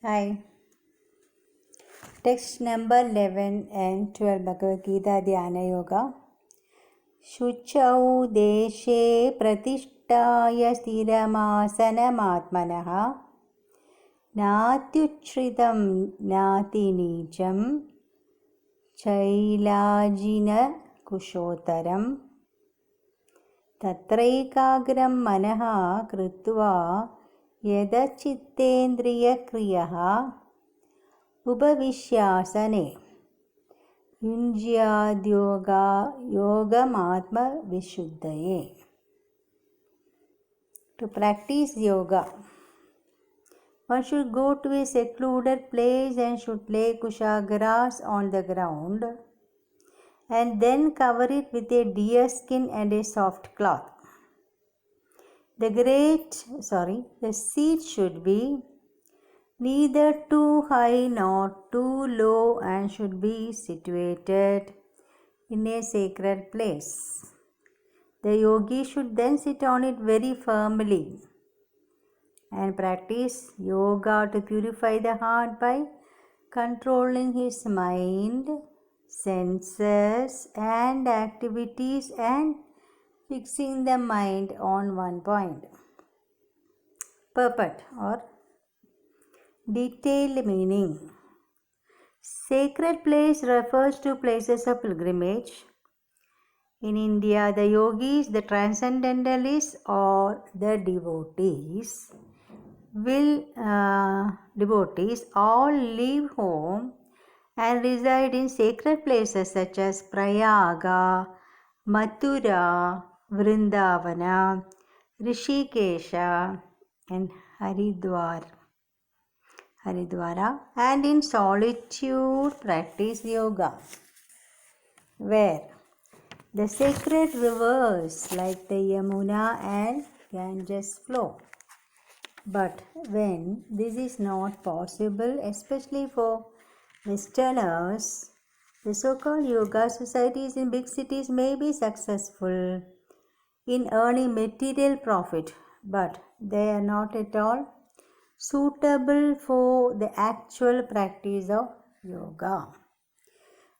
Hi. Text number 11 and 12 Bhagavad Gita Dhyana Yoga. Shuchau deshe pratishtaya sthiramasanamaatmanah natyuchritam natinijam chailajina kushotaram tatraikagram manaha krutva yadachittendriyakriyah उपविश्यासने युञ्ज्याद्योगा योगमात्मविशुद्धये. To practice yoga, one should go to a secluded place and should lay kushagrass on the ground and then cover it with a deer skin and a soft cloth. The seat should be neither too high nor too low and should be situated in a sacred place. The yogi should then sit on it very firmly and practice yoga to purify the heart by controlling his mind, senses, and activities and fixing the mind on one point. Purport or detailed meaning. Sacred place refers to places of pilgrimage. In India, the yogis, the transcendentalists, or the devotees all leave home and reside in sacred places such as Prayaga, Mathura, Vrindavana, Rishikesha, and Haridwara, and in solitude practice yoga, where the sacred rivers like the Yamuna and Ganges flow. But when this is not possible, especially for Westerners, the so-called yoga societies in big cities may be successful in earning material profit, but they are not at all suitable for the actual practice of yoga.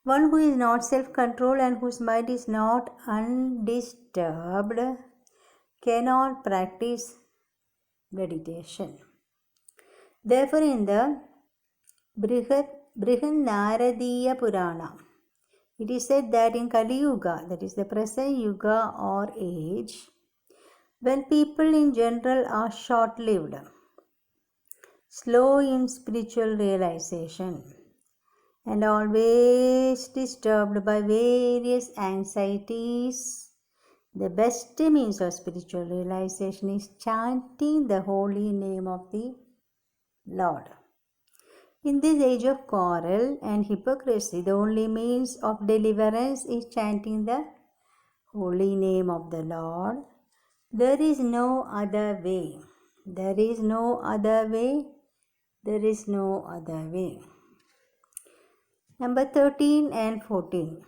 One who is not self-controlled and whose mind is not undisturbed cannot practice meditation. Therefore, in the Brihanaradiya Purana, it is said that in Kali Yuga, that is the present Yuga or age, when people in general are short-lived, slow in spiritual realization, and always disturbed by various anxieties, the best means of spiritual realization is chanting the holy name of the Lord. In this age of quarrel and hypocrisy, the only means of deliverance is chanting the holy name of the Lord. There is no other way. There is no other way. There is no other way. Number 13 and 14.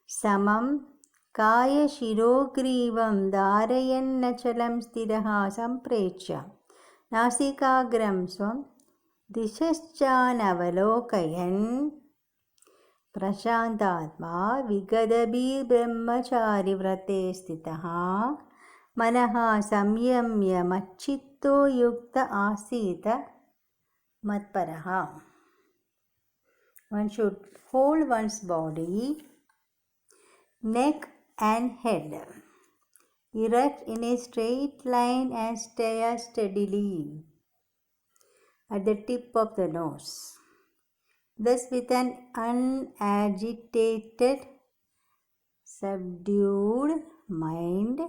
Samam Kaya Shirogrivam Dharayannachalam Stiraha Samprechya Nasikagram Swam Dishaschanavalokayan Prashantatma Vigadabhi Brahmachari Vrate Stitaha Manaha Samyamya Machitto Yukta Asita Matparaha. One should hold one's body, neck and head erect in a straight line and stare steadily at the tip of the nose. Thus, with an unagitated, subdued mind,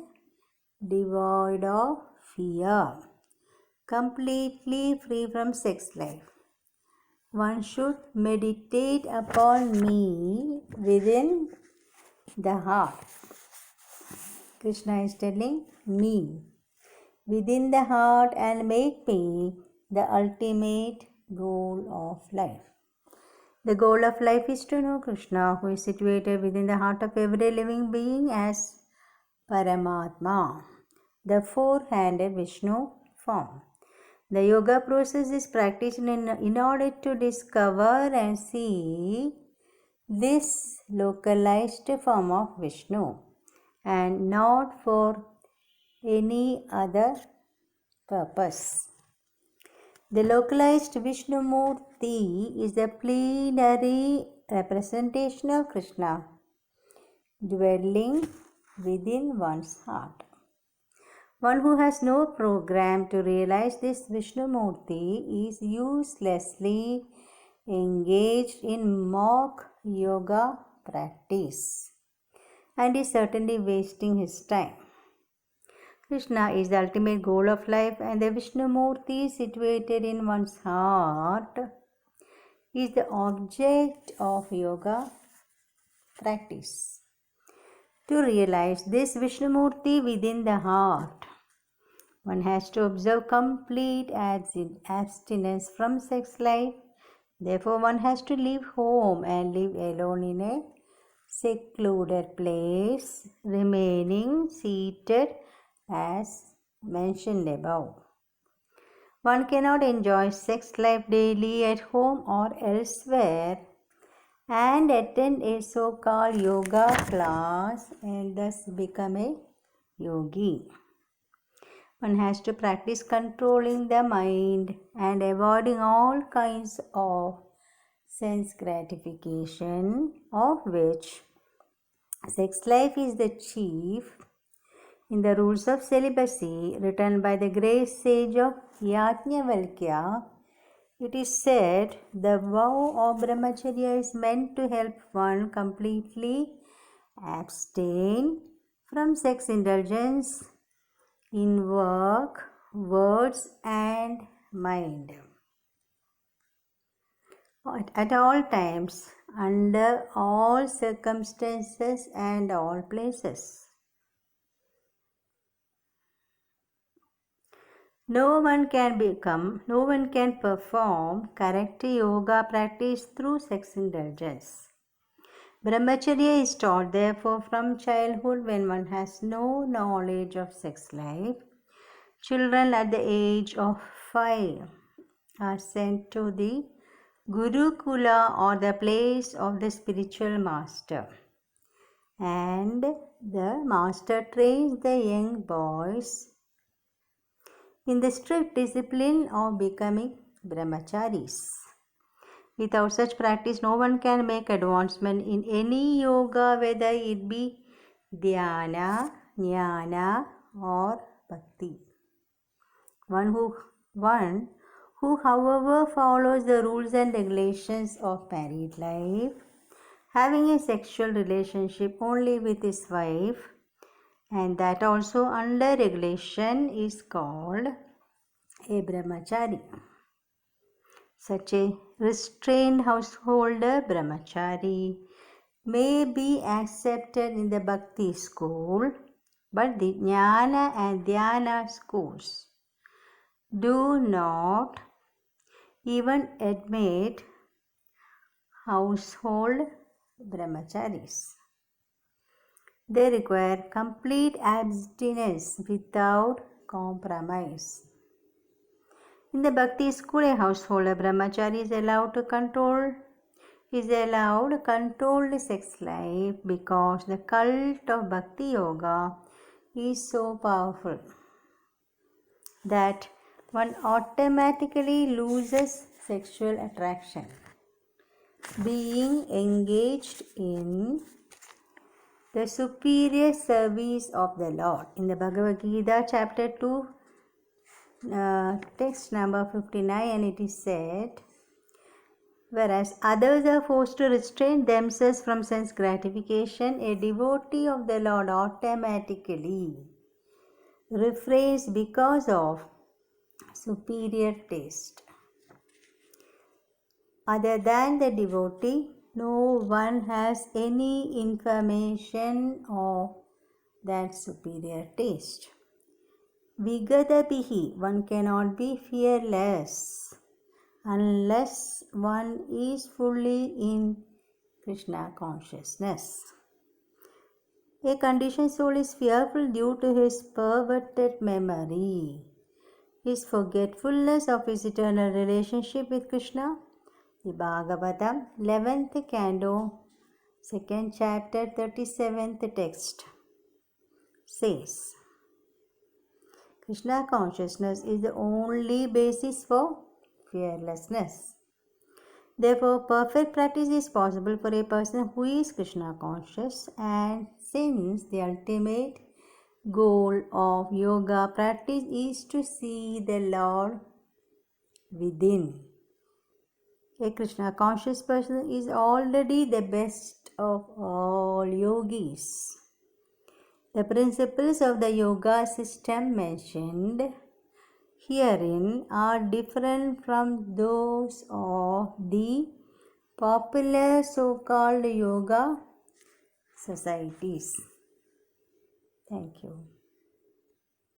devoid of fear, completely free from sex life, one should meditate upon me within the heart. Krishna is telling me within the heart and make me the ultimate goal of life. The goal of life is to know Krishna, who is situated within the heart of every living being as Paramatma, the four-handed Vishnu form. The yoga process is practiced in order to discover and see this localized form of Vishnu and not for any other purpose. The localized Vishnu Murti is a plenary representation of Krishna dwelling within one's heart. One who has no program to realize this Vishnu Murti is uselessly engaged in mock yoga practice and is certainly wasting his time. Krishna is the ultimate goal of life, and the Vishnu Murti situated in one's heart is the object of yoga practice. To realize this Vishnu Murti within the heart, one has to observe complete abstinence from sex life. Therefore, one has to leave home and live alone in a secluded place, remaining seated as mentioned above. One cannot enjoy sex life daily at home or elsewhere and attend a so-called yoga class and thus become a yogi. One has to practice controlling the mind and avoiding all kinds of sense gratification, of which sex life is the chief. In the rules of celibacy written by the great sage of Yajnavalkya, it is said the vow of brahmacharya is meant to help one completely abstain from sex indulgence in work, words, and mind. At all times, under all circumstances, and all places. No one can perform correct yoga practice through sex indulgence. Brahmacharya is taught therefore from childhood when one has no knowledge of sex life. Children at the age of 5 are sent to the Gurukula or the place of the spiritual master, and the master trains the young boys in the strict discipline of becoming brahmacharis. Without such practice, no one can make advancement in any yoga, whether it be dhyana, jnana, or bhakti. One who, however, follows the rules and regulations of married life, having a sexual relationship only with his wife, and that also under regulation, is called a brahmachari. Such a restrained householder brahmachari may be accepted in the bhakti school, but the jnana and dhyana schools do not even admit household brahmacharis. They require complete abstinence without compromise. In the bhakti school, a householder brahmachari is allowed controlled sex life because the cult of bhakti yoga is so powerful that one automatically loses sexual attraction. Being engaged in the superior service of the Lord. In the Bhagavad Gita, chapter 2, text number 59, it is said, whereas others are forced to restrain themselves from sense gratification, a devotee of the Lord automatically refrains because of superior taste. Other than the devotee, no one has any information of that superior taste. Vigadabihi, one cannot be fearless unless one is fully in Krishna consciousness. A conditioned soul is fearful due to his perverted memory. his forgetfulness of his eternal relationship with Krishna. The Bhagavatam, 11th canto, 2nd chapter, 37th text says, Krishna consciousness is the only basis for fearlessness. Therefore, perfect practice is possible for a person who is Krishna conscious, and since the ultimate goal of yoga practice is to see the Lord within, a Krishna conscious person is already the best of all yogis. The principles of the yoga system mentioned herein are different from those of the popular so-called yoga societies. Thank you.